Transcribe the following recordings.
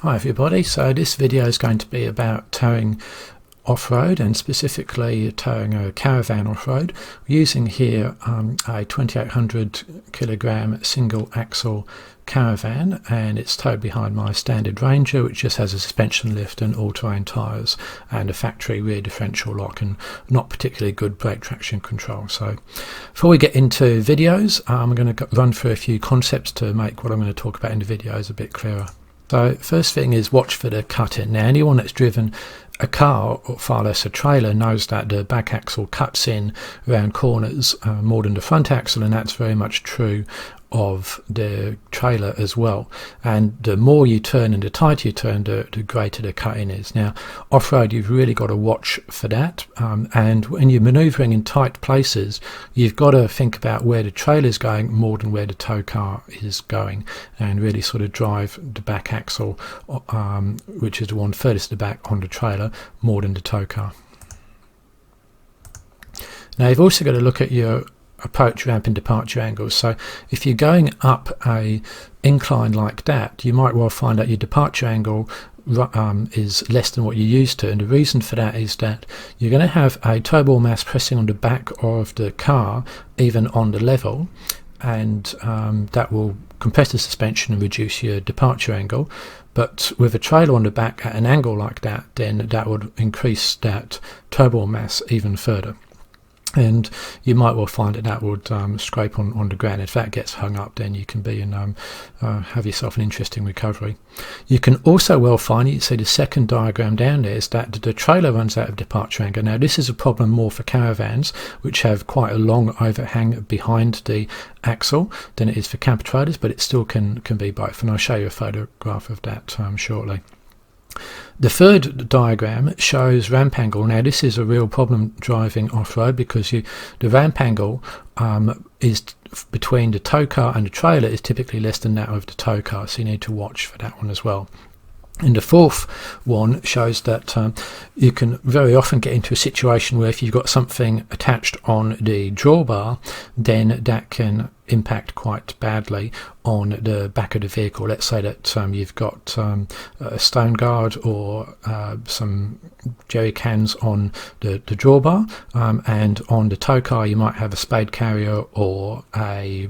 Hi everybody, so this video is going to be about towing off-road and specifically towing a caravan off-road using here a 2800 kilogram single axle caravan, and it's towed behind my standard Ranger, which just has a suspension lift and all-terrain tyres and a factory rear differential lock and not particularly good brake traction control. So before we get into videos, I'm going to run through a few concepts to make what I'm going to talk about in the videos a bit clearer. So first thing is watch for the cut-in. Now anyone that's driven a car or far less a trailer knows that the back axle cuts in around corners more than the front axle, and that's very much true of the trailer as well. And the more you turn and the tighter you turn, the greater the cut-in is. Now off-road you've really got to watch for that, and when you're manoeuvring in tight places you've got to think about where the trailer's going more than where the tow car is going, and really sort of drive the back axle, which is the one furthest to the back on the trailer, more than the tow car. Now you've also got to look at your approach ramp and departure angles. So if you're going up a incline like that, you might well find that your departure angle is less than what you're used to, and the reason for that is that you're going to have a tow ball mass pressing on the back of the car even on the level, and that will compress the suspension and reduce your departure angle. But with a trailer on the back at an angle like that, then that would increase that tow ball mass even further, and you might well find that would scrape on the ground. If that gets hung up, then you can be in have yourself an interesting recovery. You can also well find, you see the second diagram down there, is that the trailer runs out of departure angle. Now this is a problem more for caravans, which have quite a long overhang behind the axle, than it is for camper trailers, but it still can be both, and I'll show you a photograph of that shortly. The third diagram shows ramp angle. Now this is a real problem driving off-road, because the ramp angle is between the tow car and the trailer is typically less than that of the tow car, so you need to watch for that one as well. And the fourth one shows that you can very often get into a situation where if you've got something attached on the drawbar, then that can impact quite badly on the back of the vehicle. Let's say that you've got a stone guard or some jerry cans on the drawbar, and on the tow car you might have a spade carrier or a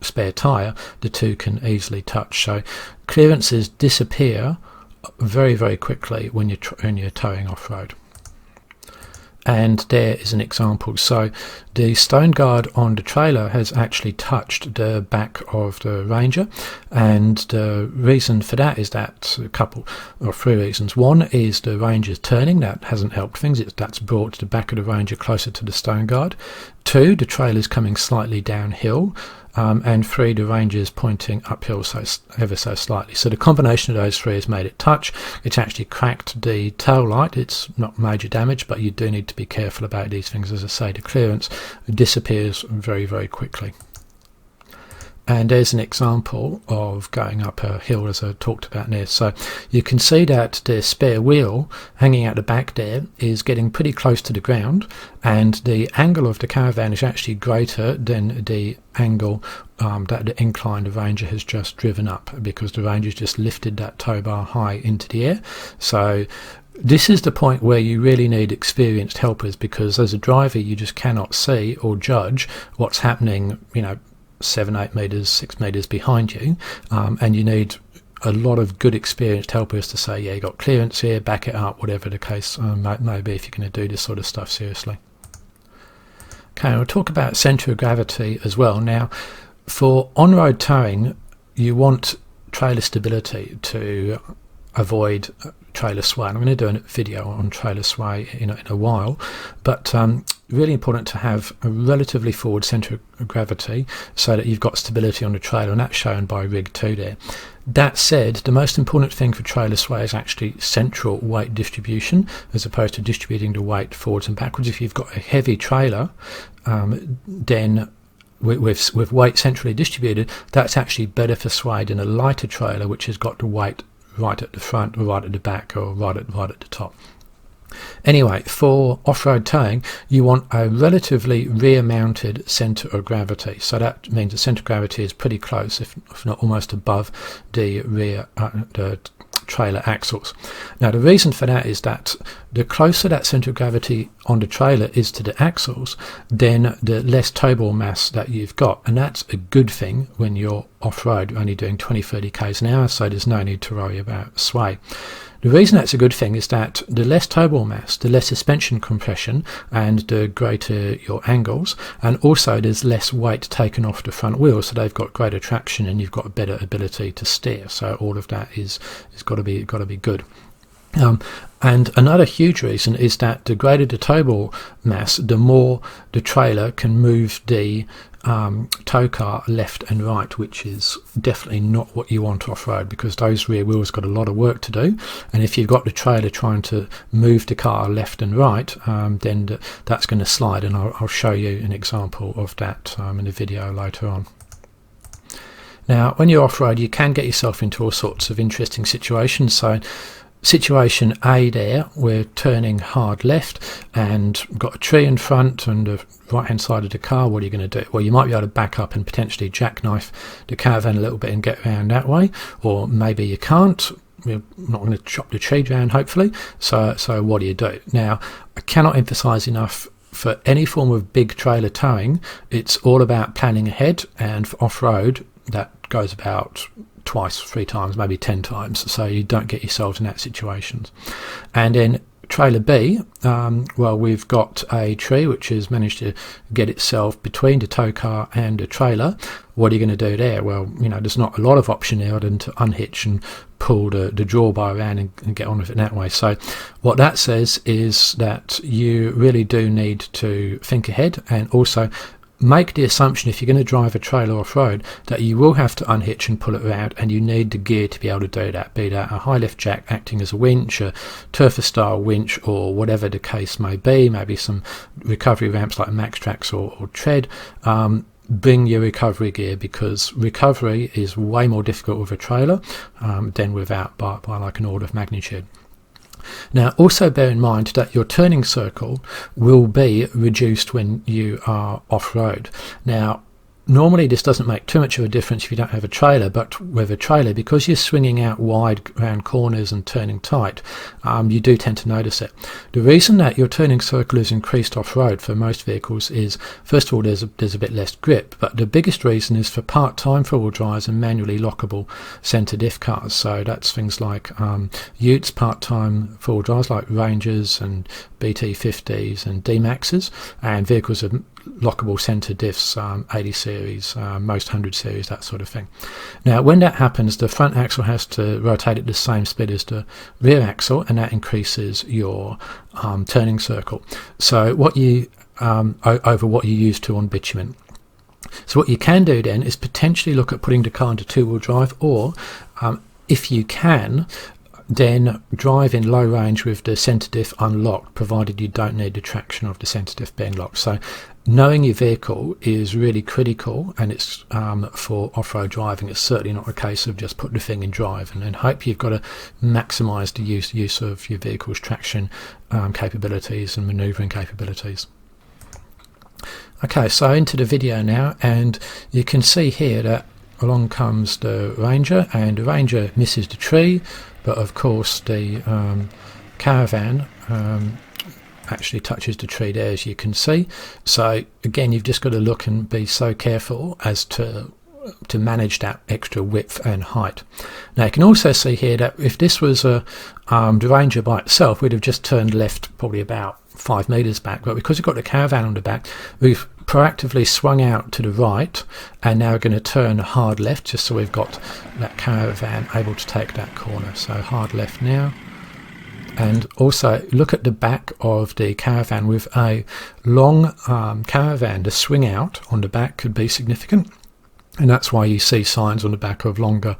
spare tyre. The two can easily touch, so clearances disappear very, very quickly when you're towing off-road. And there is an example. So the stone guard on the trailer has actually touched the back of the Ranger, and the reason for that is that a couple or three reasons. One is the Ranger's turning, that hasn't helped things, that's brought the back of the Ranger closer to the stone guard. Two, the trailer's coming slightly downhill, and three, the Ranger's pointing uphill ever so slightly. So the combination of those three has made it touch. It's actually cracked the tail light. It's not major damage, but you do need to be careful about these things. As I say, the clearance disappears very, very quickly. And there's an example of going up a hill, as I talked about there. So you can see that the spare wheel hanging out the back there is getting pretty close to the ground, and the angle of the caravan is actually greater than the angle that the incline the Ranger has just driven up, because the Ranger's just lifted that tow bar high into the air. So this is the point where you really need experienced helpers, because as a driver you just cannot see or judge what's happening, 7, 8 metres, 6 metres behind you, and you need a lot of good experienced helpers to say, yeah, you got clearance here, back it up, whatever the case may be, if you're going to do this sort of stuff seriously. Okay, we'll talk about centre of gravity as well. Now, for on-road towing, you want trailer stability to avoid trailer sway. I'm going to do a video on trailer sway in a while, but really important to have a relatively forward centre of gravity so that you've got stability on the trailer, and that's shown by rig 2 there. That said, the most important thing for trailer sway is actually central weight distribution, as opposed to distributing the weight forwards and backwards. If you've got a heavy trailer, then with weight centrally distributed, that's actually better for sway than a lighter trailer which has got the weight right at the front or right at the back or right at the top. Anyway, for off-road towing, you want a relatively rear-mounted centre of gravity. So that means the centre of gravity is pretty close, if not almost above the rear trailer axles. Now the reason for that is that the closer that centre of gravity on the trailer is to the axles, then the less toe ball mass that you've got, and that's a good thing when you're off-road, only doing 20-30 k's an hour, so there's no need to worry about sway. The reason that's a good thing is that the less toe ball mass, the less suspension compression and the greater your angles, and also there's less weight taken off the front wheels, so they've got greater traction and you've got a better ability to steer. So all of that is got to be good. And another huge reason is that the greater the toe ball mass, the more the trailer can move the tow car left and right, which is definitely not what you want off-road, because those rear wheels got a lot of work to do, and if you've got the trailer trying to move the car left and right, then that's going to slide, and I'll show you an example of that in a video later on. Now when you're off-road you can get yourself into all sorts of interesting situations. So situation A there, we're turning hard left and got a tree in front and the right hand side of the car. What are you going to do? Well, you might be able to back up and potentially jackknife the Caravan a little bit and get around that way, or maybe you can't. We're not going to chop the tree down, hopefully. So what do you do? Now I cannot emphasize enough, for any form of big trailer towing it's all about planning ahead, and for off-road that goes about twice, 3 times, maybe 10 times, so you don't get yourselves in that situations. And then trailer B, well, we've got a tree which has managed to get itself between the tow car and the trailer. What are you going to do there? Well, you know, there's not a lot of option there other than to unhitch and pull the drawbar around and get on with it that way. So what that says is that you really do need to think ahead, and also make the assumption, if you're going to drive a trailer off-road, that you will have to unhitch and pull it around, and you need the gear to be able to do that, be that a high lift jack acting as a winch, a Turfer style winch, or whatever the case may be, maybe some recovery ramps like Max Tracks or Tread. Bring your recovery gear, because recovery is way more difficult with a trailer than without, by like an order of magnitude. Now also bear in mind that your turning circle will be reduced when you are off-road. Now normally this doesn't make too much of a difference if you don't have a trailer, but with a trailer, because you're swinging out wide around corners and turning tight, you do tend to notice it. The reason that your turning circle is increased off-road for most vehicles is, first of all, there's a bit less grip, but the biggest reason is for part-time four-wheel drives and manually lockable centre diff cars. So that's things like utes, part-time four-wheel drives like Rangers and BT50s and D-Maxes, and vehicles of lockable centre diffs, 80 series, most 100 series, that sort of thing. Now when that happens, the front axle has to rotate at the same speed as the rear axle, and that increases your turning circle. So what you over what you used to on bitumen. So what you can do then is potentially look at putting the car into two-wheel drive, or if you can, then drive in low range with the centre diff unlocked, provided you don't need the traction of the centre diff being locked. So knowing your vehicle is really critical, and it's for off-road driving. It's certainly not a case of just put the thing in drive and hope. You've got to maximise the use of your vehicle's traction capabilities and manoeuvring capabilities. Okay, so into the video now, and you can see here that along comes the Ranger, and the Ranger misses the tree, but of course the Caravan actually touches the tree there, as you can see. So again, you've just got to look and be so careful as to manage that extra width and height. Now you can also see here that if this was the Ranger by itself, we'd have just turned left probably about 5 meters back, but because we've got the Caravan on the back, we've proactively swung out to the right, and now we're going to turn hard left, just so we've got that Caravan able to take that corner. So hard left now. And also look at the back of the Caravan. With a long Caravan, the swing out on the back could be significant, and that's why you see signs on the back of longer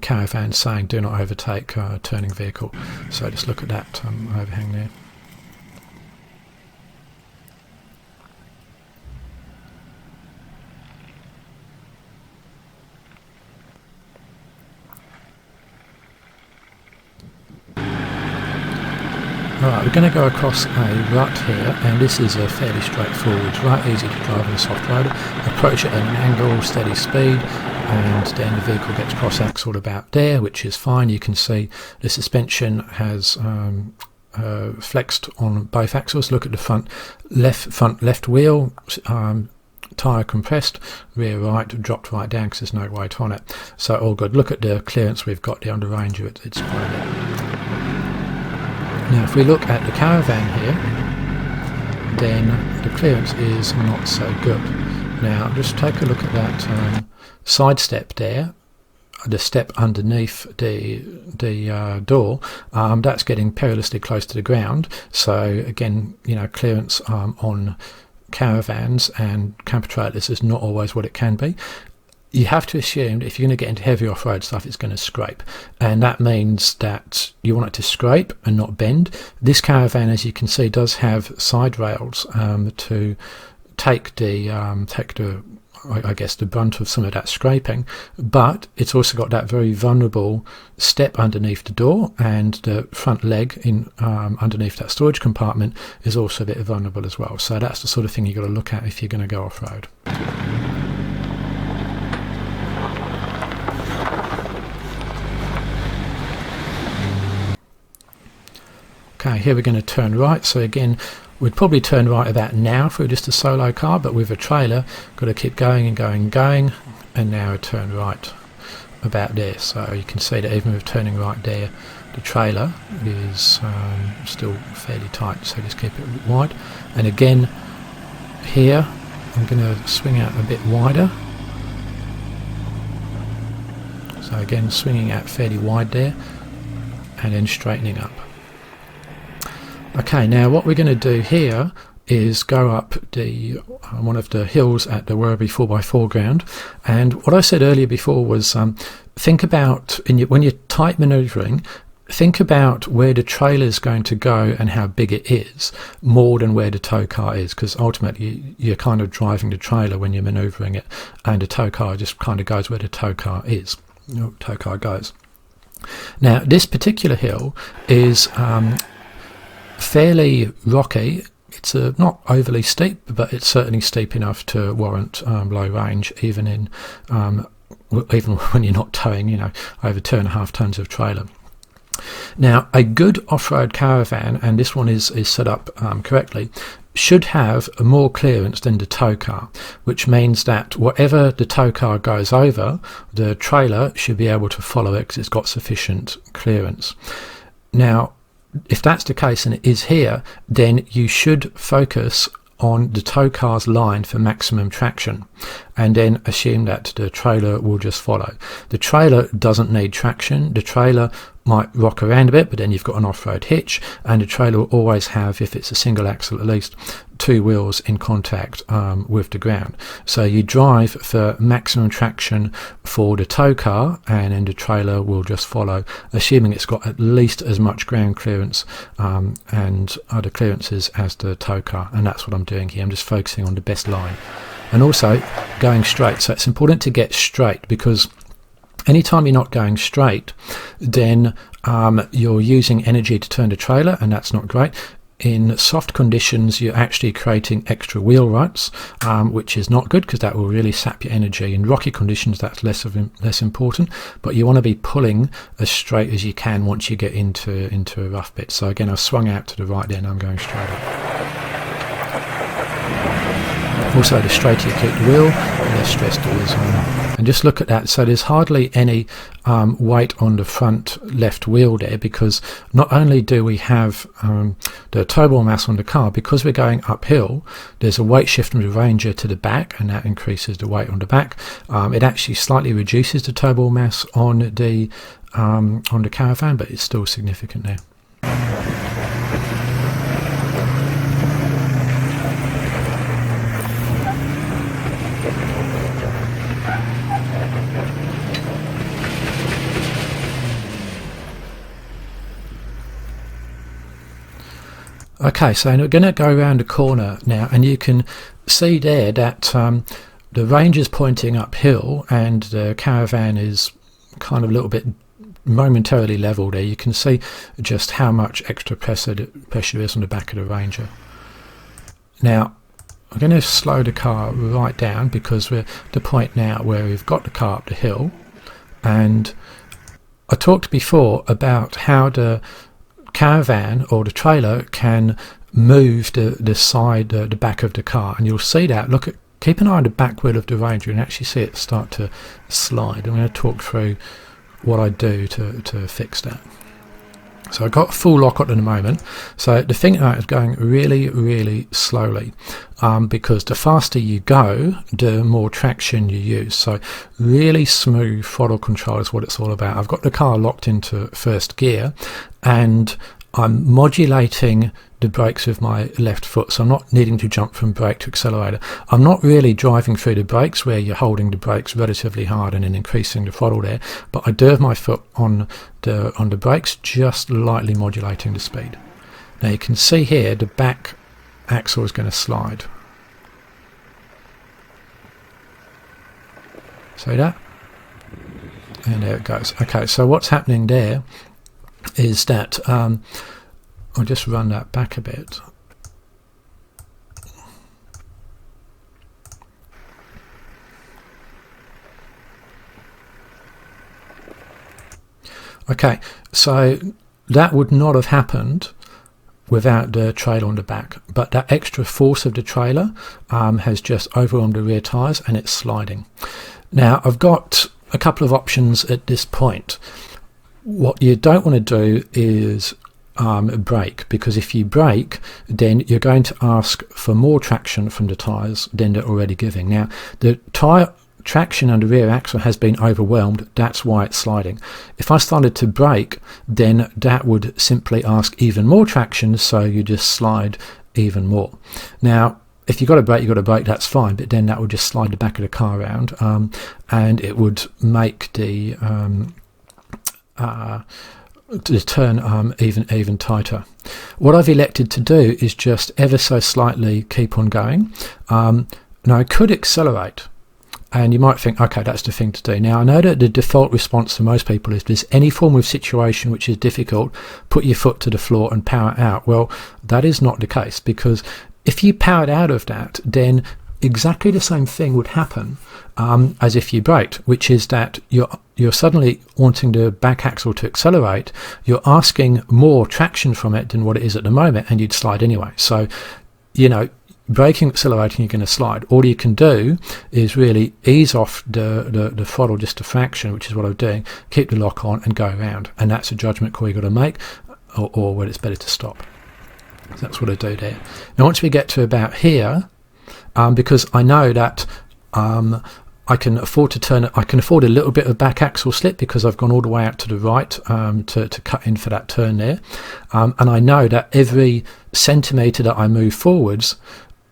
Caravans saying do not overtake turning vehicle. So just look at that overhang there. Alright, we're going to go across a rut here, and this is a fairly straightforward rut, easy to drive on a soft road. Approach it at an angle, steady speed, and then the vehicle gets cross-axled about there, which is fine. You can see the suspension has flexed on both axles. Look at the front left wheel, tyre compressed, rear right dropped right down because there's no weight on it, so all good. Look at the clearance we've got there on the Ranger, it's quite a bit. Now if we look at the Caravan here, then the clearance is not so good. Now just take a look at that side step there, the step underneath the door, that's getting perilously close to the ground. So again, you know, clearance on caravans and camper trailers is not always what it can be. You have to assume that if you're going to get into heavy off-road stuff, it's going to scrape, and that means that you want it to scrape and not bend. This Caravan, as you can see, does have side rails to take the I guess the brunt of some of that scraping, but it's also got that very vulnerable step underneath the door, and the front leg in underneath that storage compartment is also a bit vulnerable as well. So that's the sort of thing you've got to look at if you're going to go off-road. Okay, here we're going to turn right. So again, we'd probably turn right about now for just a solo car, but with a trailer, got to keep going and going and going, and now turn right about there. So you can see that even with turning right there, the trailer is still fairly tight, so just keep it wide. And again, here, I'm going to swing out a bit wider. So again, swinging out fairly wide there, and then straightening up. Okay, now what we're going to do here is go up the one of the hills at the Werribee 4x4 ground, and what I said earlier before was think about when you're tight manoeuvring, think about where the trailer is going to go and how big it is, more than where the tow car is, because ultimately you're kind of driving the trailer when you're manoeuvring it, and the tow car just kind of goes where the tow car is, tow car goes. Now this particular hill is fairly rocky. It's not overly steep, but it's certainly steep enough to warrant low range, even when you're not towing, you know, over 2.5 tons of trailer. Now, a good off-road Caravan, and this one is set up correctly, should have more clearance than the tow car, which means that whatever the tow car goes over, the trailer should be able to follow it because it's got sufficient clearance. Now, if that's the case, and it is here, then you should focus on the tow car's line for maximum traction, and then assume that the trailer will just follow. The trailer doesn't need traction. The trailer might rock around a bit, but then you've got an off-road hitch, and the trailer will always have, if it's a single axle at least, 2 wheels in contact with the ground. So you drive for maximum traction for the tow car, and then the trailer will just follow, assuming it's got at least as much ground clearance and other clearances as the tow car. And that's what I'm doing here. I'm just focusing on the best line, and also going straight. So it's important to get straight, because anytime you're not going straight, then you're using energy to turn the trailer, and that's not great. In soft conditions, you're actually creating extra wheel ruts, which is not good, because that will really sap your energy. In rocky conditions, that's less important, but you want to be pulling as straight as you can once you get into a rough bit. So again, I've swung out to the right there, and I'm going straight up. Also, the straighter you keep the wheel, the less stress there is on. And just look at that. So there's hardly any weight on the front left wheel there, because not only do we have the tow ball mass on the car, because we're going uphill, there's a weight shift from the Ranger to the back, and that increases the weight on the back. It actually slightly reduces the tow ball mass on the Caravan, but it's still significant there. Okay, so we're going to go around the corner now, and you can see there that the Ranger's pointing uphill, and the Caravan is kind of a little bit momentarily level there. You can see just how much extra pressure there is on the back of the Ranger. Now, I'm going to slow the car right down because we're at the point now where we've got the car up the hill. And I talked before about how the caravan or the trailer can move the side, the back of the car, and you'll see that. Keep an eye on the back wheel of the Ranger and actually see it start to slide. I'm going to talk through what I do to fix that. So I've got full lock at the moment. So the thing is going really, really slowly, because the faster you go, the more traction you use. So really smooth throttle control is what it's all about. I've got the car locked into first gear, and I'm modulating the brakes with my left foot, so I'm not needing to jump from brake to accelerator. I'm not really driving through the brakes where you're holding the brakes relatively hard and then increasing the throttle there, but I do have my foot on the brakes, just lightly modulating the speed. Now you can see here the back axle is going to slide. See that? And there it goes. Okay, so what's happening there is that I'll just run that back a bit. Okay, so that would not have happened without the trailer on the back, but that extra force of the trailer has just overwhelmed the rear tyres and it's sliding. Now I've got a couple of options at this point. What you don't want to do is brake, because if you brake, then you're going to ask for more traction from the tyres than they're already giving. Now the tyre traction on the rear axle has been overwhelmed, that's why it's sliding. If I started to brake, then that would simply ask even more traction, so you just slide even more. Now if you've got to brake, that's fine, but then that would just slide the back of the car around, and it would make the turn even tighter. What I've elected to do is just ever so slightly keep on going. Now I could accelerate, and you might think, okay, that's the thing to do. Now I know that the default response to most people is, if there's any form of situation which is difficult, put your foot to the floor and power out. Well, that is not the case, because if you powered out of that, then exactly the same thing would happen as if you braked, which is that you're suddenly wanting the back axle to accelerate, you're asking more traction from it than what it is at the moment, and you'd slide anyway. So, you know, braking, accelerating, you're going to slide. All you can do is really ease off the throttle just a fraction, which is what I'm doing, keep the lock on and go around, and that's a judgment call you've got to make, or whether it's better to stop. So that's what I do there. Now once we get to about here, because I know that I can afford to turn it, I can afford a little bit of back axle slip because I've gone all the way out to the right to cut in for that turn there, and I know that every centimetre that I move forwards,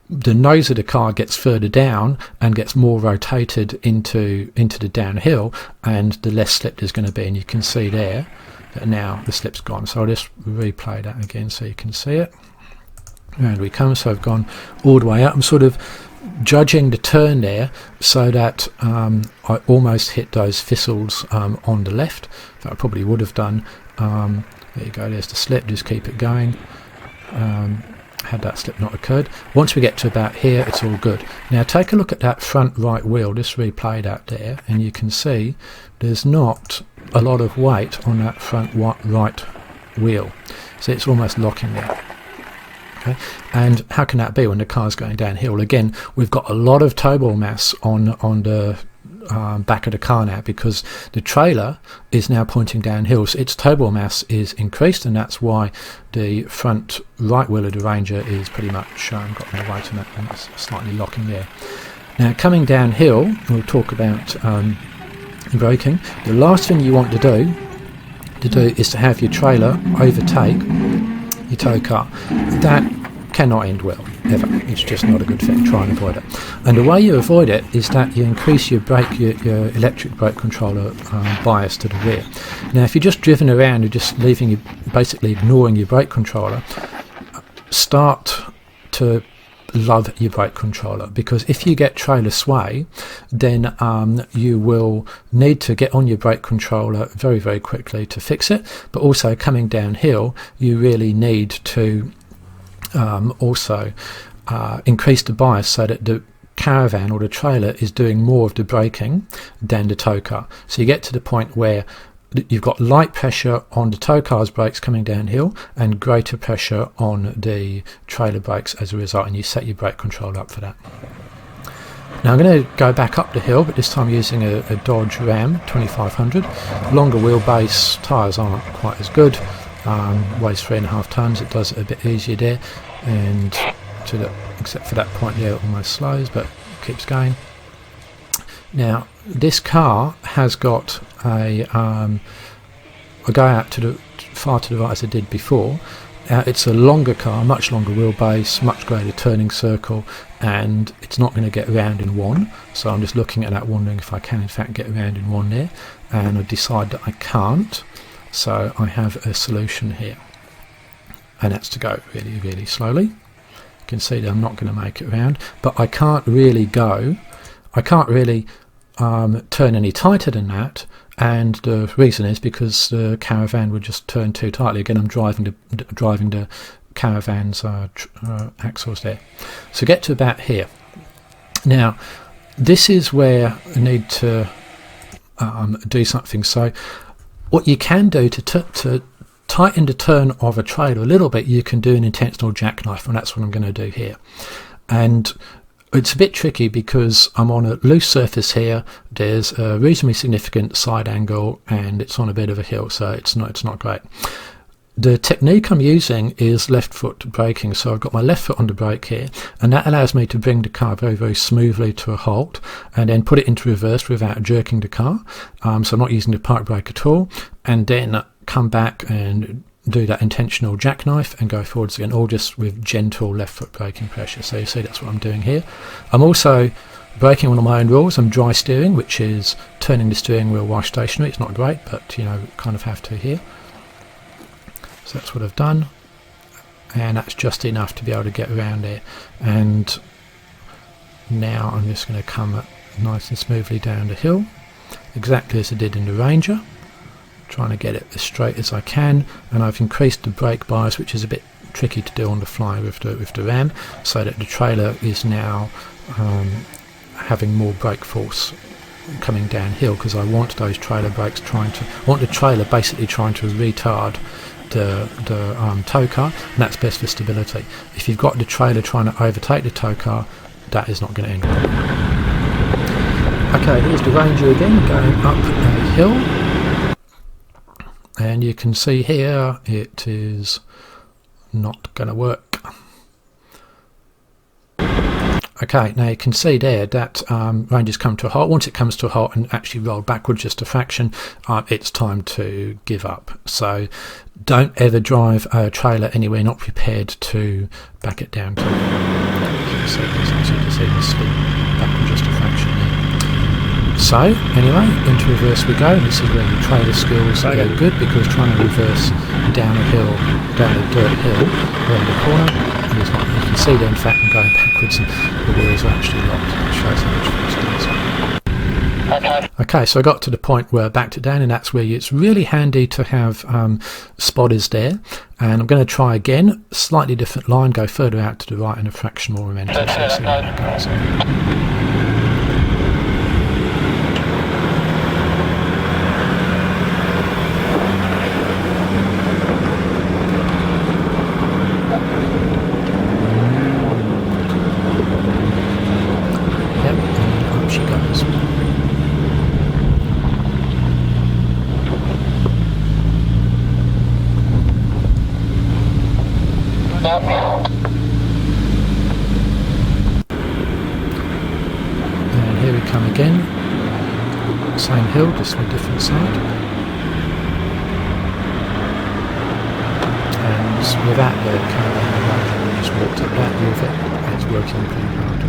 the nose of the car gets further down and gets more rotated into the downhill, and the less slip there's going to be. And you can see there that now the slip's gone. So I'll just replay that again so you can see it. Round we come. So I've gone all the way up. I'm sort of judging the turn there so that I almost hit those thistles on the left. That I probably would have done. There you go, there's the slip, just keep it going. Had that slip not occurred. Once we get to about here, it's all good. Now take a look at that front right wheel, just replay that there, and you can see there's not a lot of weight on that front right wheel. So it's almost locking there. Okay, and how can that be when the car's going downhill? Again, we've got a lot of toe ball mass on the back of the car now, because the trailer is now pointing downhill, so its toe ball mass is increased, and that's why the front right wheel of the Ranger is pretty much got no weight on it, and it's slightly locking there. Now coming downhill, we'll talk about braking. The last thing you want to do is to have your trailer overtake your tow car. That cannot end well, ever. It's just not a good thing. Try and avoid it. And the way you avoid it is that you increase your brake, your electric brake controller bias to the rear. Now if you're just driven around and just basically ignoring your brake controller, start to love your brake controller, because if you get trailer sway, then you will need to get on your brake controller very, very quickly to fix it. But also coming downhill, you really need to also increase the bias so that the caravan or the trailer is doing more of the braking than the tow car. So you get to the point where you've got light pressure on the tow car's brakes coming downhill and greater pressure on the trailer brakes as a result, and you set your brake control up for that. Now I'm going to go back up the hill, but this time using a Dodge Ram 2500. Longer wheelbase, tyres aren't quite as good, weighs 3.5 tonnes, it does it a bit easier there, and except for that point there it almost slows but keeps going. Now this car has got a I go out to the far to the right as I did before. It's a longer car, much longer wheelbase, much greater turning circle, and it's not going to get around in one. So I'm just looking at that, wondering if I can in fact get around in one there, and I decide that I can't. So I have a solution here, and that's to go really, really slowly. You can see that I'm not going to make it around, but I can't really turn any tighter than that, and the reason is because the Caravan would just turn too tightly. Again, I'm driving the Caravan's axles there. So get to about here. Now this is where I need to do something. So what you can do to tighten the turn of a trailer a little bit, you can do an intentional jackknife, and that's what I'm going to do here. And it's a bit tricky because I'm on a loose surface here. There's a reasonably significant side angle and it's on a bit of a hill, so it's not great. The technique I'm using is left foot braking, so I've got my left foot on the brake here, and that allows me to bring the car very, very smoothly to a halt and then put it into reverse without jerking the car. So I'm not using the park brake at all, and then come back and do that intentional jackknife and go forwards again, all just with gentle left foot braking pressure. So you see that's what I'm doing here. I'm also braking on my own rules. I'm dry steering, which is turning the steering wheel while stationary. It's not great, but you know, kind of have to here. So that's what I've done, and that's just enough to be able to get around there. And now I'm just going to come nice and smoothly down the hill, exactly as I did in the Ranger, trying to get it as straight as I can. And I've increased the brake bias, which is a bit tricky to do on the fly with the Ram, so that the trailer is now having more brake force coming downhill, because I want those trailer brakes want the trailer basically trying to retard the tow car, and that's best for stability. If you've got the trailer trying to overtake the tow car, that is not going to end well. Okay, here's the Ranger again going up a hill, and you can see here it is not going to work. Okay, now you can see there that Ranger's come to a halt. Once it comes to a halt and actually rolled backwards just a fraction, it's time to give up. So don't ever drive a trailer anywhere not prepared to back it down to. So you see this backward just a fraction there. So anyway, into reverse we go. This is where the trailer skills are good, because trying to reverse down a hill, down a dirt hill, around the corner, is not. You can see there, in fact, I'm going backwards and the wheels are actually locked. It shows how much force it is. Okay, so I got to the point where I backed it down, and that's where it's really handy to have spotters there. And I'm going to try again, slightly different line, go further out to the right and a fraction more momentum. So see how that goes. And here we come again, same hill, just on a different side. And without the Caravan around, we just walked up that with it, and it's working pretty hard.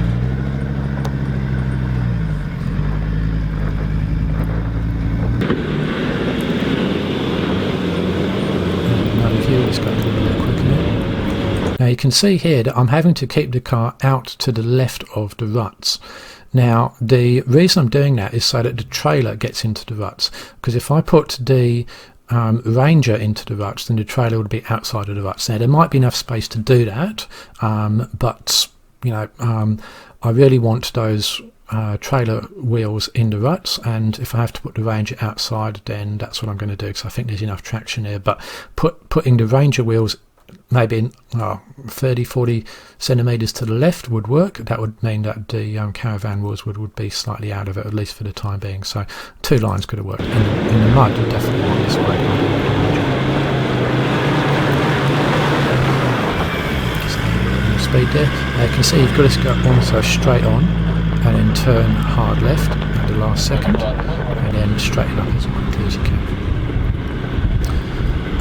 And another view, it's going a little bit quicker now. Now you can see here that I'm having to keep the car out to the left of the ruts. Now the reason I'm doing that is so that the trailer gets into the ruts, because if I put the Ranger into the ruts, then the trailer would be outside of the ruts. Now there might be enough space to do that, but you know, I really want those trailer wheels in the ruts, and if I have to put the Ranger outside, then that's what I'm going to do, because I think there's enough traction here. But putting the Ranger wheels maybe in 30-40 centimeters to the left would work. That would mean that the Caravan wheels would be slightly out of it, at least for the time being. So 2 lines could have worked. In the mud, you definitely want this way. Just a little more speed there. Now you can see you've got to go also straight on and then turn hard left at the last second, and then straighten up as quickly as you can.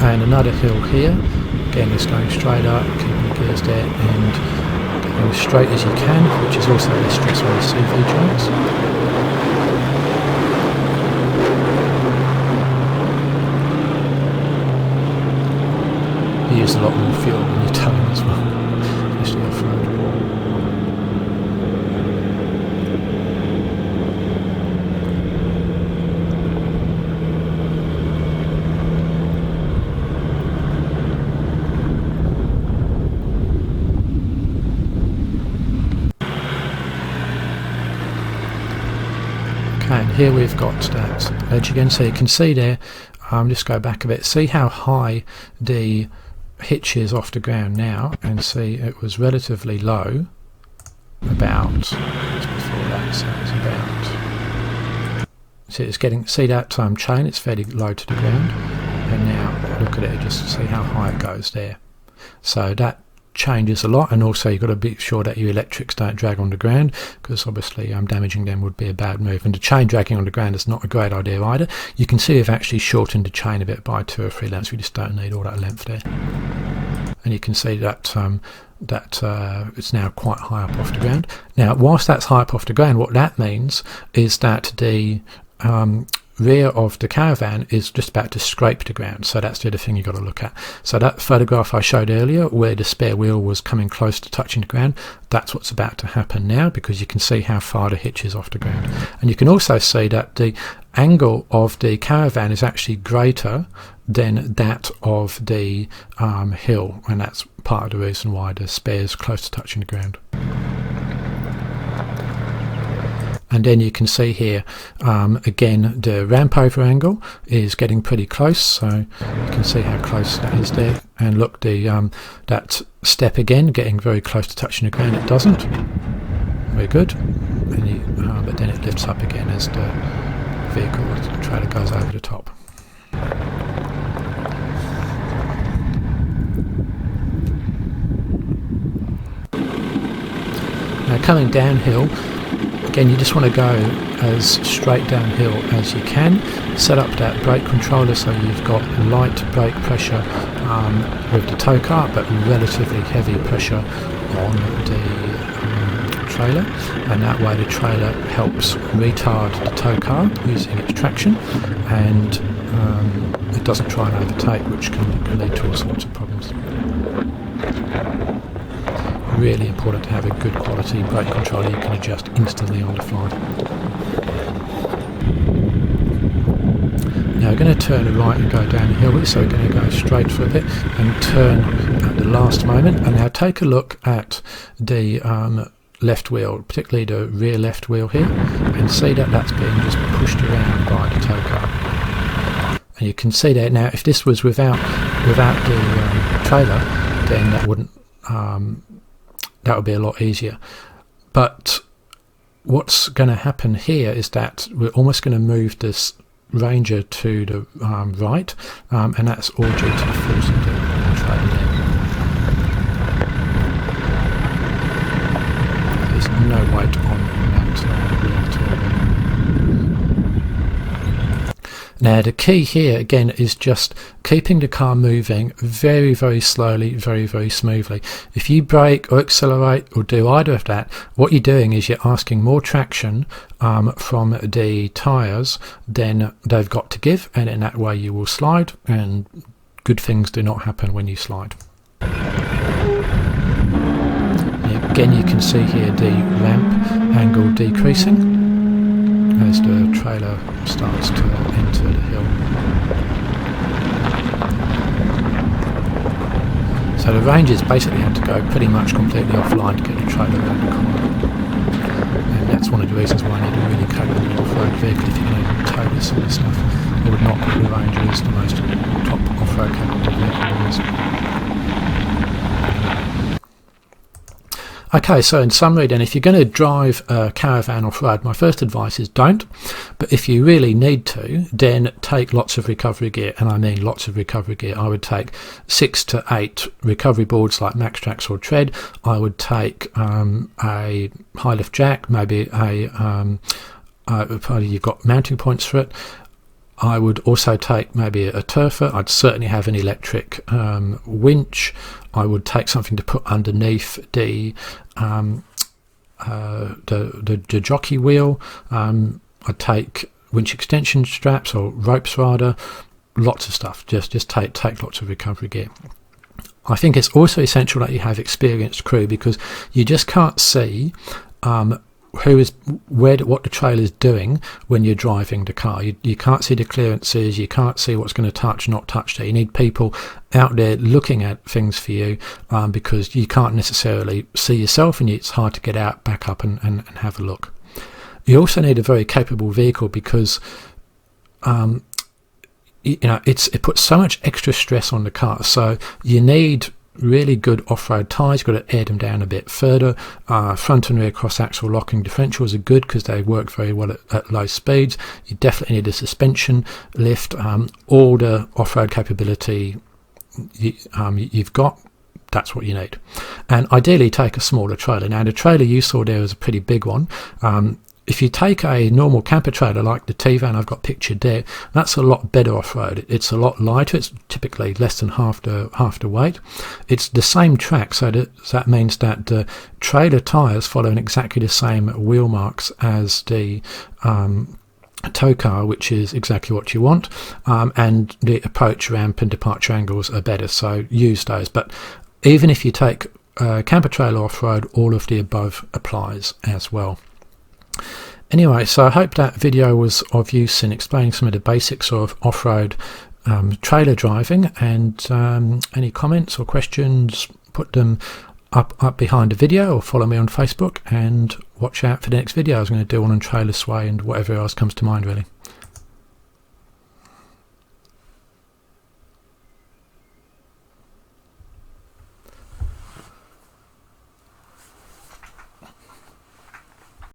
And another hill here. Again, just going straight up, keeping the gears there, and going as straight as you can, which is also less stressful on the CV tracks. You use a lot more fuel when you're towing as well, especially off-road. And here we've got that edge again, so you can see there, just go back a bit, see how high the hitch is off the ground now, and see it was relatively low about just before that, so it's about, see it's getting, see that chain, it's fairly low to the ground, and now look at it, just see how high it goes there. So that changes a lot, and also you've got to be sure that your electrics don't drag on the ground, because obviously damaging them would be a bad move, and the chain dragging on the ground is not a great idea either. You can see we've actually shortened the chain a bit by 2 or 3 lengths. We just don't need all that length there, and you can see that it's now quite high up off the ground. Now whilst that's high up off the ground, what that means is that the rear of the Caravan is just about to scrape the ground, so that's the other thing you've got to look at. So that photograph I showed earlier where the spare wheel was coming close to touching the ground, that's what's about to happen now, because you can see how far the hitch is off the ground. And you can also see that the angle of the Caravan is actually greater than that of the hill, and that's part of the reason why the spare is close to touching the ground. And then you can see here, again, the ramp over angle is getting pretty close, so you can see how close that is there. And look, the that step again, getting very close to touching the ground, it doesn't. Very good. And but then it lifts up again as the vehicle, the trailer goes over the top. Now coming downhill, again, you just want to go as straight downhill as you can. Set up that brake controller so you've got light brake pressure with the tow car, but relatively heavy pressure on the trailer, and that way the trailer helps retard the tow car using its traction, and it doesn't try and overtake, which can lead to all sorts of problems. Really important to have a good quality brake controller you can adjust instantly on the fly. Now we're going to turn right and go down the hill, so we're going to go straight for a bit and turn at the last moment. And now take a look at the left wheel, particularly the rear left wheel here, and see that that's being just pushed around by the tow car. And you can see that now, if this was without the trailer, then that wouldn't that would be a lot easier. But what's going to happen here is that we're almost going to move this Ranger to the right, and that's all due to the force of the trailer there. There's no weight on that wheel at all. Now the key here again is just keeping the car moving very, very slowly, very, very smoothly. If you brake or accelerate or do either of that, what you're doing is you're asking more traction from the tyres than they've got to give, and in that way you will slide, and good things do not happen when you slide. Again, you can see here the ramp angle decreasing as the trailer starts to enter the hill. So the ranges basically had to go pretty much completely offline to get the trailer around the corner. And that's one of the reasons why I need a really capable off-road vehicle if you're going to tow this sort of stuff. I would not put the Ranger as the most top off-road capable vehicle there is. Okay, so in summary then, if you're going to drive a Caravan off-road, my first advice is don't. But if you really need to, then take lots of recovery gear, and I mean lots of recovery gear. I would take 6 to 8 recovery boards like Maxtrax or Tread. I would take a high lift jack, maybe probably you've got mounting points for it. I would also take maybe a turfer. I'd certainly have an electric winch. I would take something to put underneath the jockey wheel. I'd take winch extension straps or ropes rather. Lots of stuff. Just take lots of recovery gear. I think it's also essential that you have experienced crew, because you just can't see what the trailer is doing when you're driving the car. You can't see the clearances, you can't see what's going to touch, not touch there. You need people out there looking at things for you, because you can't necessarily see yourself, and it's hard to get out, back up and have a look. You also need a very capable vehicle, because it puts so much extra stress on the car. So you need really good off-road tyres. You've got to air them down a bit further. Front and rear cross-axle locking differentials are good because they work very well at low speeds. You definitely need a suspension lift. All the off-road capability you've got, that's what you need. And ideally take a smaller trailer. Now the trailer you saw there was a pretty big one. If you take a normal camper trailer like the T-Van I've got pictured there, that's a lot better off-road. It's a lot lighter. It's typically less than half the weight. It's the same track, so that means that the trailer tyres follow exactly the same wheel marks as the tow car, which is exactly what you want, and the approach ramp and departure angles are better, so use those. But even if you take a camper trailer off-road, all of the above applies as well. Anyway, so I hope that video was of use in explaining some of the basics of off-road trailer driving, and any comments or questions, put them up behind the video or follow me on Facebook, and watch out for the next video I was going to do on trailer sway and whatever else comes to mind really.